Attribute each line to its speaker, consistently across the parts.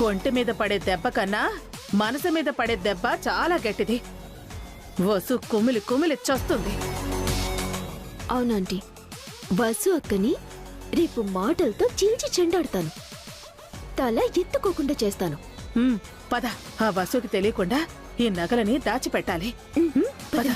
Speaker 1: ఒంటి మీద పడే దెబ్బ కన్నా మనసు మీద పడే దెబ్బ చాలా గట్టిది. వసు కుమిలి కుమిలి చస్తుంది.
Speaker 2: అవునంటీ, వసు అక్కని రేపు మాటలతో చీల్చి చెండాడతాను. తల ఎత్తుకోకుండా చేస్తాను.
Speaker 1: పద, ఆ వసుకి తెలియకుండా ఈ నగలని దాచిపెట్టాలి. పద.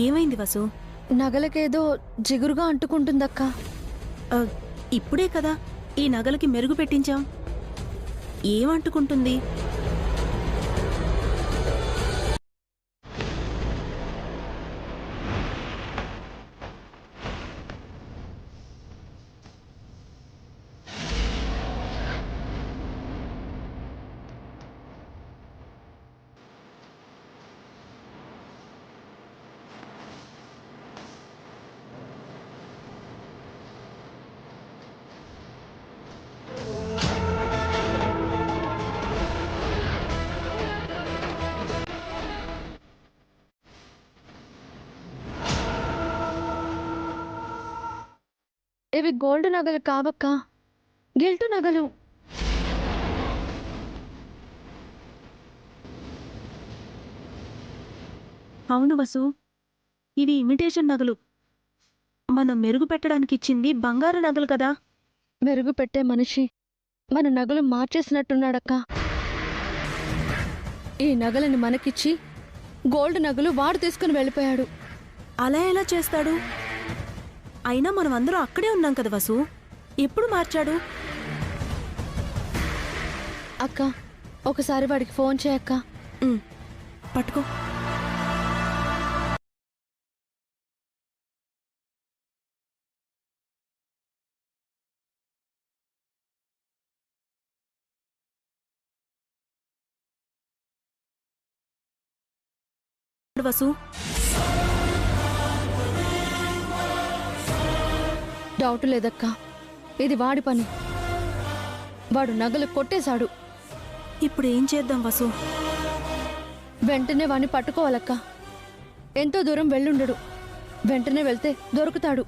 Speaker 3: ఏమైంది వసు?
Speaker 2: నగలకేదో జిగురుగా అంటుకుంటుందక్కా.
Speaker 3: ఇప్పుడే కదా ఈ నగలకి మెరుగు పెట్టించాం. ఏమంటుకుంటుంది?
Speaker 2: ఇవి గోల్డ్ నగలు కావక్క, గిల్టు నగలు.
Speaker 3: అవును వసు, ఇవి ఇమిటేషన్ నగలు. మనం మెరుగు పెట్టడానికి ఇచ్చింది బంగారు నగలు కదా.
Speaker 2: మెరుగు పెట్టే మనిషి మన నగలు మార్చేసినట్టున్నాడక్క. ఈ నగలని మనకిచ్చి గోల్డ్ నగలు వాడు తీసుకుని వెళ్ళిపోయాడు.
Speaker 3: అలా ఎలా చేస్తాడు? అయినా మనం అందరూ అక్కడే ఉన్నాం కదా వసు, ఎప్పుడు మార్చాడు?
Speaker 2: అక్క, ఒకసారి వాడికి ఫోన్ చేయక్క.
Speaker 3: పట్టుకో. వసు,
Speaker 2: డౌట్ లేదక్క, ఇది వాడి పని. వాడు నగలు కొట్టేశాడు.
Speaker 3: ఇప్పుడు ఏం చేద్దాం వసు?
Speaker 2: వెంటనే వాణ్ణి పట్టుకోవాలక్క. ఎంతో దూరం వెళ్ళుండడు. వెంటనే వెళ్తే దొరుకుతాడు.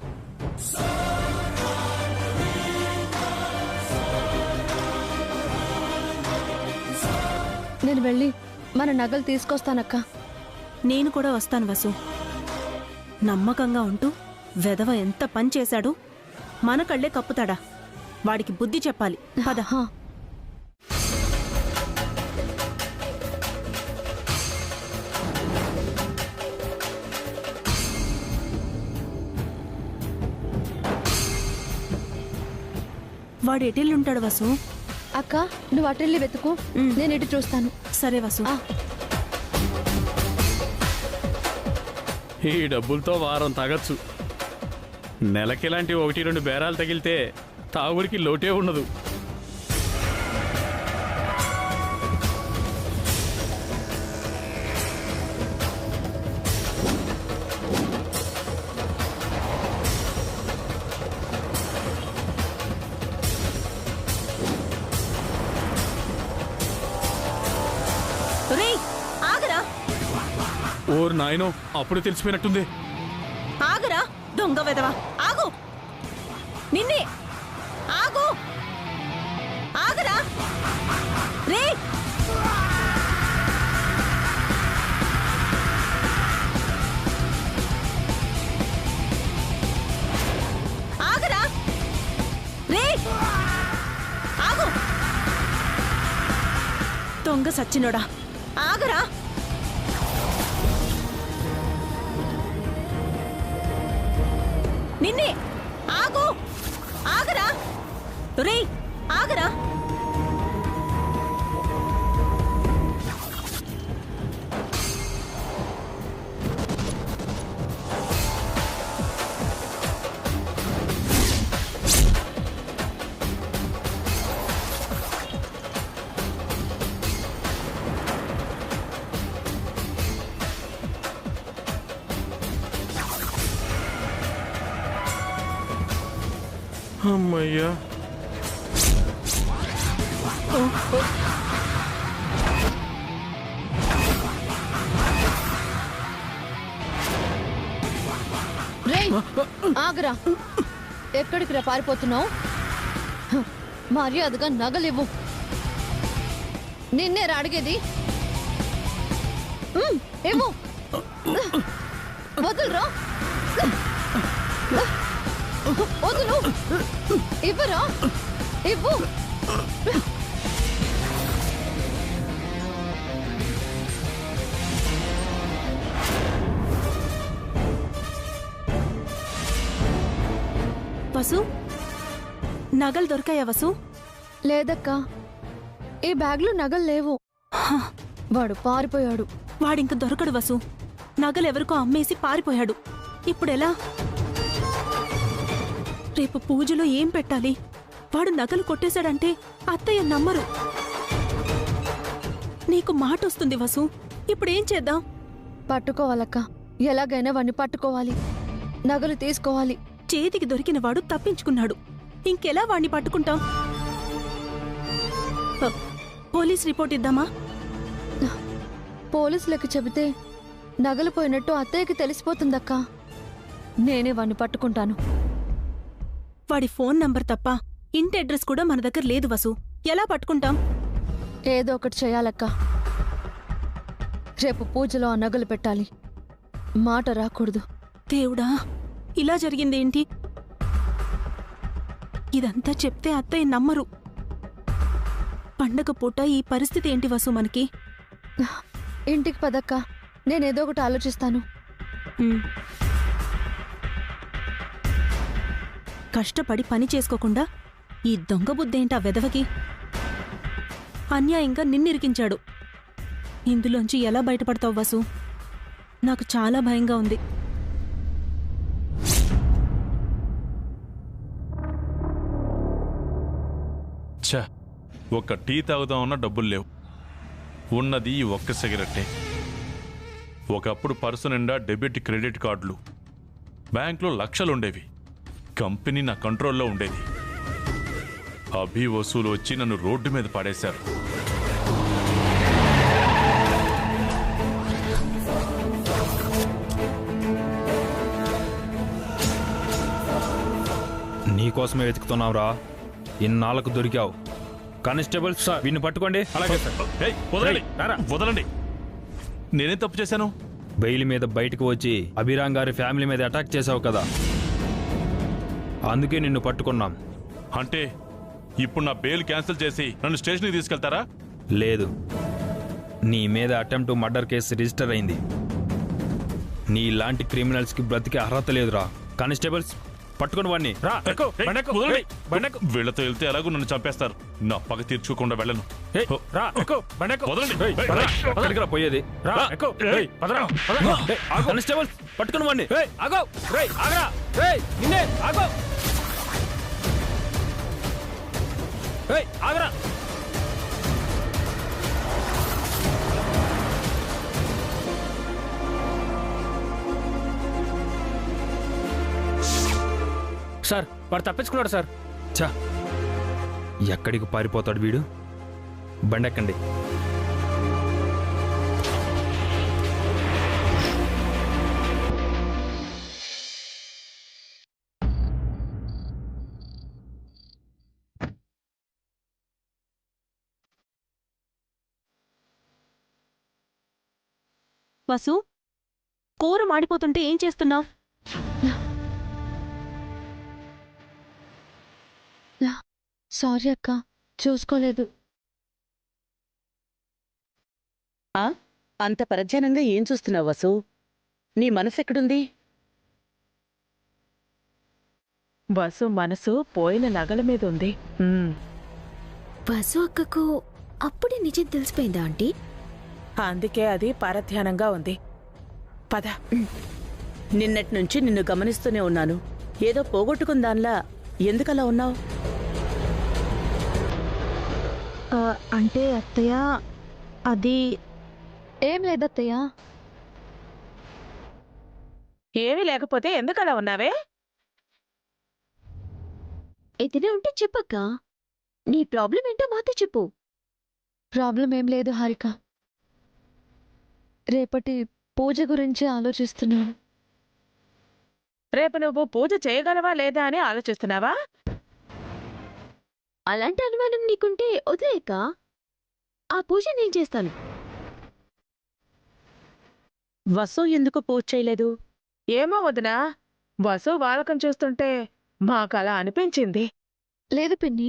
Speaker 2: నేను వెళ్ళి మన నగలు తీసుకొస్తానక్క.
Speaker 3: నేను కూడా వస్తాను వసు. నమ్మకంగా ఉంటూ వెధవ ఎంత పని చేశాడు. మన కళ్ళే కప్పుతాడా? వాడికి బుద్ధి చెప్పాలి. పద. వాడు ఎటెళ్ళుంటాడు వసు?
Speaker 2: అక్క, నువ్వు అటెళ్ళి వెతుకు, నేను ఇటు చూస్తాను.
Speaker 3: సరే వసు.
Speaker 4: ఈ డబ్బులతో వారం తాగొచ్చు. నెలకిలాంటి 1-2 బేరాలు తగిలితే తాగుడికి లోటే ఉండదు. ఓర్ నాయనో, అప్పుడు తెలిసిపోయినట్టుంది.
Speaker 3: ఆగరా దొంగ వెధవా, ఆగు! నిన్నే ఆగు! ఆగరా రే! ఆగరా రే! ఆగు! దొంగ సచ్చినోడా, ఆగరా! నిన్నే ఆగు! ఆగరా రే! ఆగరా!
Speaker 4: అమ్మయ్యా.
Speaker 2: రేయ్ ఆగరా, ఎక్కడికి రా పారిపోతున్నావు? మర్యాదగా నగలివ్వు. నిన్నే రా అడిగేది. ఏమో వదులురా, వదులు, ఇవ్వరా, ఇవ్వు.
Speaker 3: వసు, నగలు దొరికాయా వసు?
Speaker 2: లేదక్కా, ఈ బ్యాగ్లో నగలు లేవు. వాడు పారిపోయాడు.
Speaker 3: వాడింక దొరకడు వసు. నగలెవరికో అమ్మేసి పారిపోయాడు. ఇప్పుడెలా? రేపు పూజలో ఏం పెట్టాలి? వాడు నగలు కొట్టేశాడంటే అత్తయ్య నమ్మరు. నీకు మాటొస్తుంది వసు. ఇప్పుడేం చేద్దాం?
Speaker 2: పట్టుకోవాలక్క, ఎలాగైనా వాడిని పట్టుకోవాలి. నగలు తీసుకోవాలి.
Speaker 3: చేతికి దొరికిన వాడు తప్పించుకున్నాడు. ఇంకెలా వాణ్ణి పట్టుకుంటాం? పోలీస్ రిపోర్ట్ ఇద్దామా?
Speaker 2: పోలీసులకు చెబితే నగలు పోయినట్టు అత్తయ్యకి తెలిసిపోతుందక్కా. నేనే వాణ్ణి పట్టుకుంటాను.
Speaker 3: వాడి ఫోన్ నంబర్ తప్ప ఇంటి అడ్రస్ కూడా మన దగ్గర లేదు వసు. ఎలా పట్టుకుంటాం?
Speaker 2: ఏదో ఒకటి చేయాలక్కా. రేపు పూజలో ఆ నగలు పెట్టాలి. మాట రాకూడదు.
Speaker 3: దేవుడా, ఇలా జరిగిందేంటి? ఇదంతా చెప్తే అత్తయ్య నమ్మరు. పండగ పూట ఈ పరిస్థితి ఏంటి వసు మనకి?
Speaker 2: ఇంటికి పదక్కా, నేనేదో ఒకటి ఆలోచిస్తాను.
Speaker 3: కష్టపడి పని చేసుకోకుండా ఈ దొంగ బుద్ధేంటా వెదవకి? అన్యాయంగా నిన్నిరికించాడు. ఇందులోంచి ఎలా బయటపడతావు వసు? నాకు చాలా భయంగా ఉంది.
Speaker 5: ఛ, ఒక్క టీ తాగుదామన్నా డబ్బులు లేవు. ఉన్నది ఈ ఒక్క సిగరెట్టే. ఒకప్పుడు పర్సు నిండా డెబిట్ క్రెడిట్ కార్డులు, బ్యాంకులో లక్షలుండేవి. కంపెనీ నా కంట్రోల్లో ఉండేది. అభి వసూలు వచ్చి నన్ను రోడ్డు మీద పడేశారు.
Speaker 6: నీకోసమే వెతుకుతున్నావురా. ఇన్నాళ్ళకు దొరికావు. కానిస్టేబుల్ సార్, వీడిని పట్టుకోండి.
Speaker 5: అలాగే సార్. ఏయ్, వదలండి, వదలండి. నేనేం తప్పు చేశాను?
Speaker 6: బెయిల్ మీద బయటకు వచ్చి అభిరామ్ గారి ఫ్యామిలీ మీద అటాక్ చేశావు కదా, అందుకే నిన్ను పట్టుకున్నాం.
Speaker 5: అంటే ఇప్పుడు నా బెయిల్ క్యాన్సిల్ చేసి నన్ను స్టేషన్కి తీసుకెళ్తారా?
Speaker 6: లేదు, నీ మీద అటెంప్ట్ మర్డర్ కేసు రిజిస్టర్ అయింది. నీ లాంటి క్రిమినల్స్కి బ్రతికే అర్హత లేదురా. కానిస్టేబుల్స్, పట్టుకుని వాడిని.
Speaker 5: వీళ్లతో వెళ్తే ఎలాగో నన్ను చంపేస్తారు. నా పగ తీర్చుకోకుండా వెళ్ళను.
Speaker 6: పోయేది. కానిస్టేబుల్స్, పట్టుకుని వాడిని. ఆగరా.
Speaker 4: సార్, వాడు తప్పించుకున్నాడు సార్.
Speaker 6: చా, ఎక్కడికి పారిపోతాడు వీడు? బండెక్కండి.
Speaker 3: వసు, కూర మాడిపోతుంటే ఏం చేస్తున్నావు?
Speaker 2: సారీ అక్క, చూసుకోలేదు.
Speaker 7: అంత పరధ్యానంగా ఏం చూస్తున్నావు వసు? నీ మనసు ఎక్కడుంది?
Speaker 1: వసు మనసు పోయిన నగల మీద ఉంది.
Speaker 8: వసు అక్కకు అప్పుడే నిజం తెలిసిపోయిందా ఆంటీ?
Speaker 1: అందుకే అది పరధ్యానంగా ఉంది. పద.
Speaker 7: నిన్నటి నుంచి నిన్ను గమనిస్తూనే ఉన్నాను. ఏదో పోగొట్టుకుందాన్లా ఎందుకలా ఉన్నావు?
Speaker 3: అంటే అత్తయ్య, అది
Speaker 2: ఏం లేదత్తయ్య.
Speaker 1: ఏమీ లేకపోతే ఎందుకలా ఉన్నావే?
Speaker 8: ఏదైనా ఉంటే చెప్పక్క. నీ ప్రాబ్లం ఏంటో మాతో చెప్పు.
Speaker 2: ప్రాబ్లం ఏం లేదు హారిక. రేపటి పూజ గురించి ఆలోచిస్తున్నాను.
Speaker 1: రేపు నువ్వు పూజ చేయగలవా లేదా అని ఆలోచిస్తున్నావా?
Speaker 8: అలాంటి అనుమానం నీకుంటే వదిలేక, ఆ పూజ నేను చేస్తాను.
Speaker 7: వసు ఎందుకు పూజ చేయలేదు?
Speaker 1: ఏమో వదినా, వసు వాలకం చూస్తుంటే మాకు అలా అనిపించింది.
Speaker 2: లేదు పిన్ని,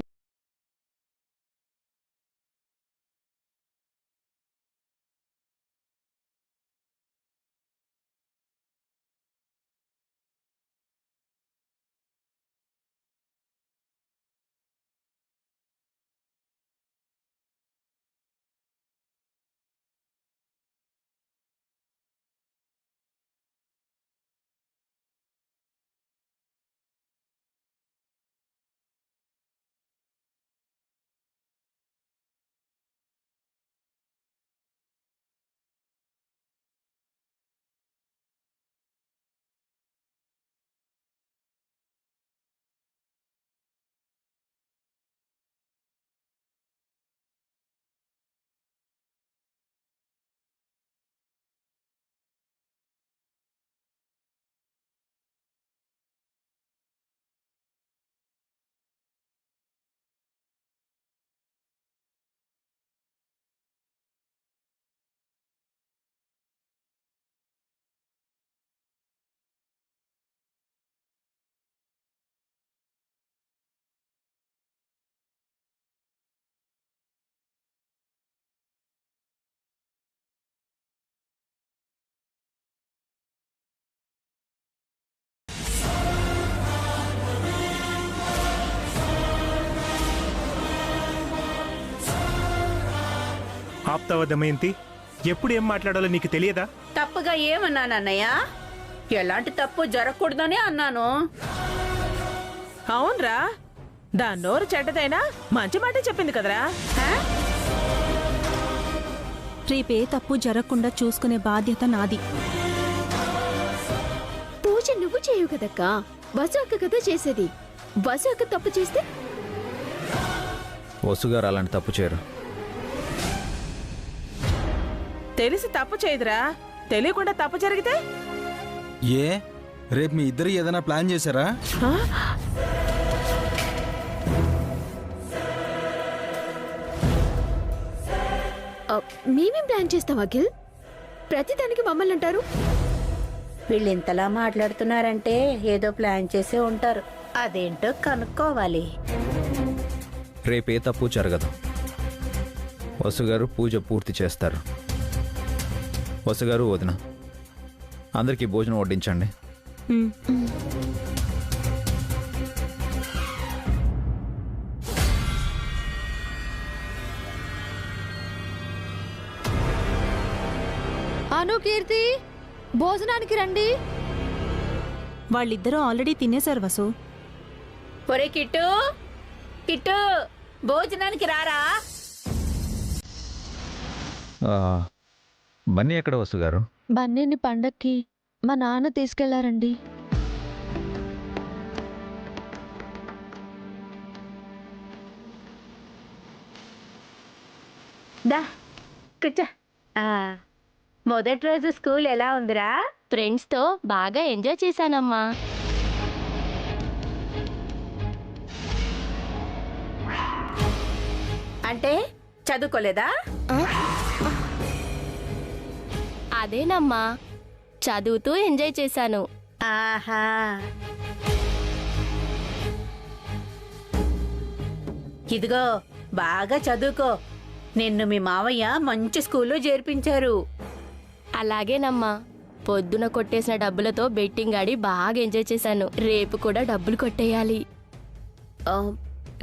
Speaker 9: ఆప్తావా దమయంతి, ఎప్పుడు ఏం మాట్లాడాలో నీకు తెలియదా?
Speaker 7: తప్పుగా ఏమన్నానన్నయ్య? ఎలాంటి తప్పు జరగకూడదని అన్నాను.
Speaker 1: అవునరా, దాని నోరు చెడ్డదైనా మంచి మాట చెప్పింది కదరా.
Speaker 3: రేపే తప్పు జరగకుండా చూసుకునే బాధ్యత నాది.
Speaker 8: పూజ నువ్వు చేయవు కదక్కా, వసు అక్క కదా చేసేది. వసు అక్క తప్పు చేస్తే
Speaker 10: వసుగారు అలాంటి తప్పు చేయరు.
Speaker 1: తెలిసి తప్పు చేయదురా, తెలియకుండా తప్పు జరిగితే?
Speaker 10: ఏ రేపు మీ ఇద్దరు ఏదైనా ప్లాన్ చేశారా?
Speaker 8: మేమేం ప్లాన్ చేస్తాం అఖిల్? ప్రతిదానికి మమ్మల్ని అంటారు.
Speaker 7: వీళ్ళు ఇంతలా మాట్లాడుతున్నారంటే ఏదో ప్లాన్ చేసే ఉంటారు. అదేంటో కనుక్కోవాలి.
Speaker 10: రేపే తప్పు జరగదు. వసుగారు పూజ పూర్తి చేస్తారు. వసుగారు, వదిన, అందరికీ భోజనం వడ్డించండి.
Speaker 2: అను, కీర్తి, భోజనానికి రండి.
Speaker 3: వాళ్ళిద్దరూ ఆల్రెడీ తినేశారు వసు.
Speaker 7: ఒరే కిట్టు, కిట్టు, భోజనానికి రారా.
Speaker 10: బన్నీ ఎక్కడ వసుగారు?
Speaker 2: బన్నీని పండక్కి మా నాన్న తీసుకెళ్లారండి.
Speaker 7: దా కూర్చో. మొదటి రోజు స్కూల్ ఎలా ఉందిరా?
Speaker 8: ఫ్రెండ్స్తో బాగా ఎంజాయ్ చేశానమ్మా.
Speaker 7: అంటే చదువుకోలేదా?
Speaker 8: అదేనమ్మా, చదువుతూ ఎంజాయ్ చేశాను.
Speaker 7: ఆహా, ఇదిగో బాగా చదువుకో. నిన్ను మీ మావయ్య మంచి స్కూల్లో చేర్పించారు.
Speaker 8: అలాగేనమ్మా, పొద్దున కొట్టేసిన డబ్బులతో బెట్టింగ్ ఆడి బాగా ఎంజాయ్ చేశాను. రేపు కూడా డబ్బులు కొట్టేయాలి.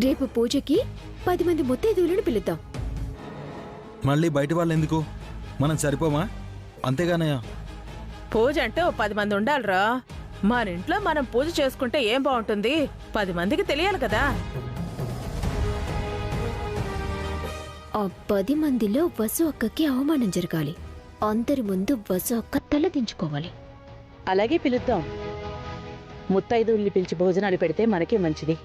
Speaker 8: రేపు పూజకి 10 మంది ముత్తైదువులను పిలుద్దాం.
Speaker 10: మళ్ళీ బయట వాళ్ళు ఎందుకు? మనం సరిపోమా? అంతేగానయ్యా.
Speaker 1: పూజ అంటే 10 మంది ఉండాలిరా. మన ఇంట్లో మనం పూజ చేసుకుంటే ఏం బాగుంటుంది? 10 మందికి తెలియాలి కదా.
Speaker 8: ఆ 10 మందిలో వసు అక్కకి అవమానం జరగాలి. అందరి ముందు వసు అక్క తలదించుకోవాలి.
Speaker 7: అలాగే పిలుద్దాం. ముత్తైదువుల్ని పిలిచి భోజనాలు పెడితే మనకే మంచిది.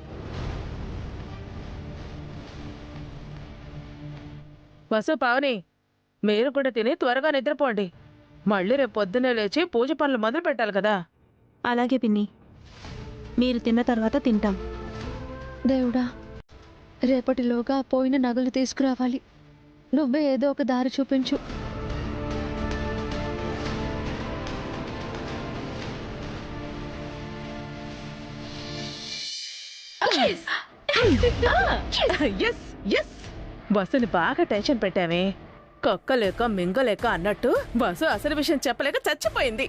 Speaker 1: వసు పావని మీరు కూడా తిని త్వరగా నిద్రపోండి. మళ్ళీ రేపు పొద్దున్నే లేచి పూజ పనులు మొదలు పెట్టాలి కదా.
Speaker 3: అలాగే పిన్ని, మీరు తిన్న తర్వాత తింటాం.
Speaker 2: దేవుడా, రేపటిలోగా పోయిన నగలు తీసుకురావాలి. నువ్వే ఏదో ఒక దారి చూపించు.
Speaker 1: ఎస్ ఎస్ వసుని బాగా టెన్షన్ పెట్టామే. కొక్కలేక మింగలేక అన్నట్టు వసు అసలు విషయం చెప్పలేక చచ్చిపోయింది.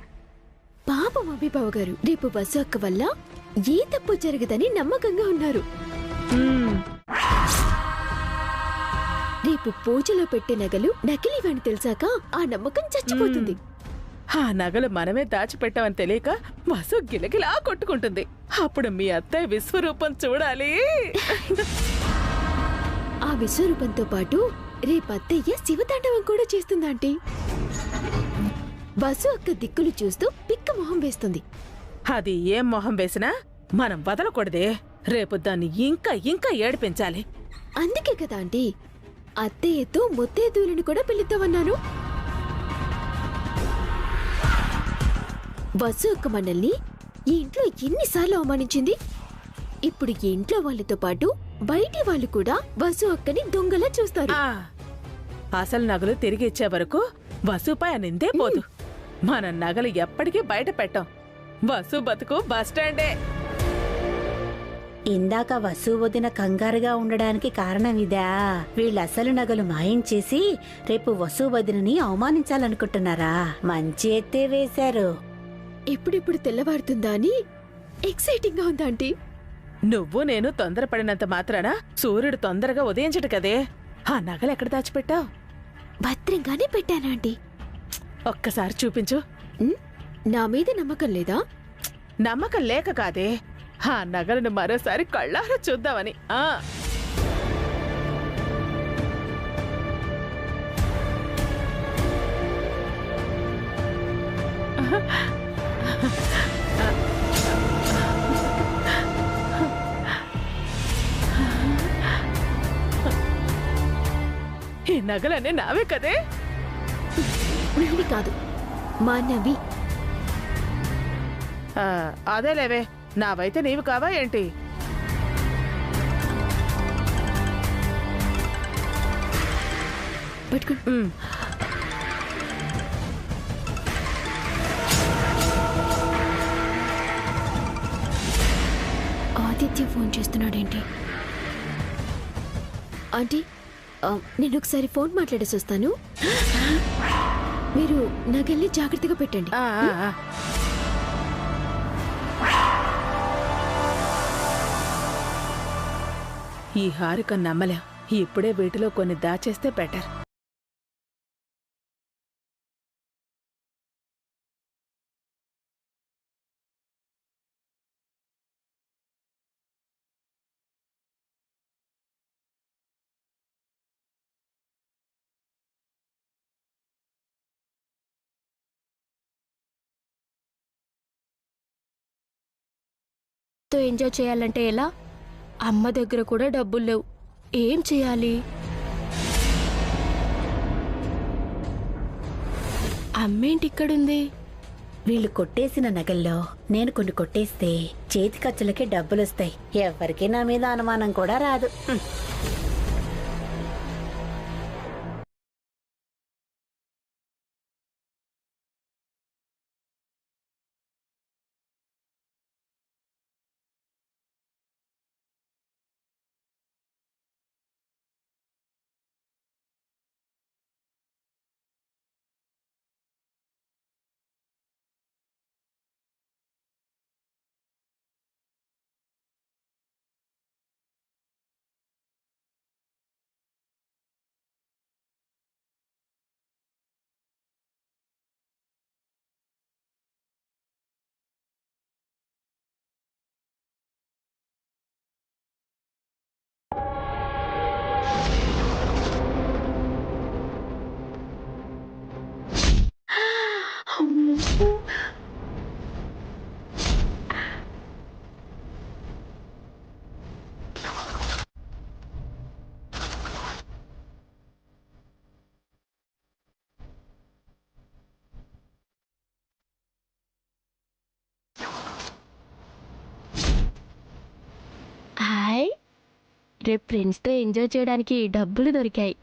Speaker 11: పాపం అభిబావ గారు రేపు బస్సు అక్క వల్ల ఏ తప్పు జరగదని నమ్మకంగా ఉన్నారు. రేపు పూజలో పెట్టే నగలు నకిలీవని తెలిసాక ఆ నమ్మకం చచ్చిపోతుంది.
Speaker 1: ఆ నగలు మనమే దాచిపెట్టామని తెలియక వసు గిలగిలా కొట్టుకుంటుంది. అప్పుడు మీ అత్తయ్య విశ్వరూపం చూడాలి.
Speaker 11: ఆ విశ్వరూపంతో పాటు రేపు అత్తయ్య శివతాండవం కూడా చేస్తుందంటే బస్సు అక్క దిక్కులు చూస్తూ పిక్క మొహం వేస్తుంది.
Speaker 1: అది ఏం మొహం వేసినా మనం వదలకూడదే. రేపు దాన్ని ఇంకా ఇంకా ఏడిపించాలి.
Speaker 11: అందుకే కదా ఆంటీ అత్తయ్యతో ముత్తేదూలను కూడా పిలుద్దామన్నాను. బస్సు అక్క మనల్ని ఈ ఇంట్లో ఎన్నిసార్లు అవమానించింది. ఇప్పుడు ఈ ఇంట్లో వాళ్ళతో పాటు బయటి వాళ్ళు కూడా బస్సు అక్కని దొంగలా చూస్తారు.
Speaker 1: అసలు నగలు తిరిగి ఇచ్చే వరకు వసుపై నిందే పోదు. మన నగలు ఎప్పటికీ బయట పెట్టాం. వసు బతుకు బస్టాండే.
Speaker 12: ఇందాక వసు వదిన కంగారుగా ఉండడానికి కారణం ఇదా? వీళ్ళు అసలు నగలు మాయించేసి రేపు వసు వదినని అవమానించాలనుకుంటున్నారా? మంచి ఎత్తే వేశారు.
Speaker 11: ఎప్పుడిప్పుడు తెల్లవారుతుందా అని ఎక్సైటింగ్ గా ఉందా ఆంటీ?
Speaker 1: నువ్వు నేను తొందరపడినంత మాత్రాన సూర్యుడు తొందరగా ఉదయించడు కదే. ఆ నగలు ఎక్కడ దాచిపెట్టావు?
Speaker 11: భద్రంగానే పెట్టానంటీ.
Speaker 1: ఒక్కసారి చూపించు.
Speaker 11: నా మీద నమ్మకం లేదా?
Speaker 1: నమ్మకం లేక కాదే, ఆ నగలను మరోసారి కళ్ళారా చూద్దామని. ఈ నగలన్నీ నావే కదే.
Speaker 11: నీవి కాదు, మా నవి.
Speaker 1: అదేలేవే, నావైతే నీవు కావా ఏంటి?
Speaker 11: పట్టుకో. ఆదిత్య ఫోన్ చేస్తున్నాడేంటి? ఆంటీ, నేను ఒకసారి ఫోన్ మాట్లాడేసి వస్తాను. మీరు నగల్ని జాగ్రత్తగా పెట్టండి.
Speaker 1: ఈ హారిక నమ్మలేం. ఇప్పుడే వీటిలో కొన్ని దాచేస్తే బెటర్.
Speaker 8: ఎంజాయ్ చేయాలంటే ఎలా? అమ్మ దగ్గర కూడా డబ్బులు లేవు. ఏం చేయాలి? అమ్మేంటి ఇక్కడుంది?
Speaker 12: వీళ్ళు కొట్టేసిన నగల్లో నేను కొన్ని కొట్టేస్తే చేతి ఖర్చులకి డబ్బులొస్తాయి. ఎవరికీ నా మీద అనుమానం కూడా రాదు.
Speaker 8: రేపు ఫ్రెండ్స్తో ఎంజాయ్ చేయడానికి డబ్బులు దొరికాయి.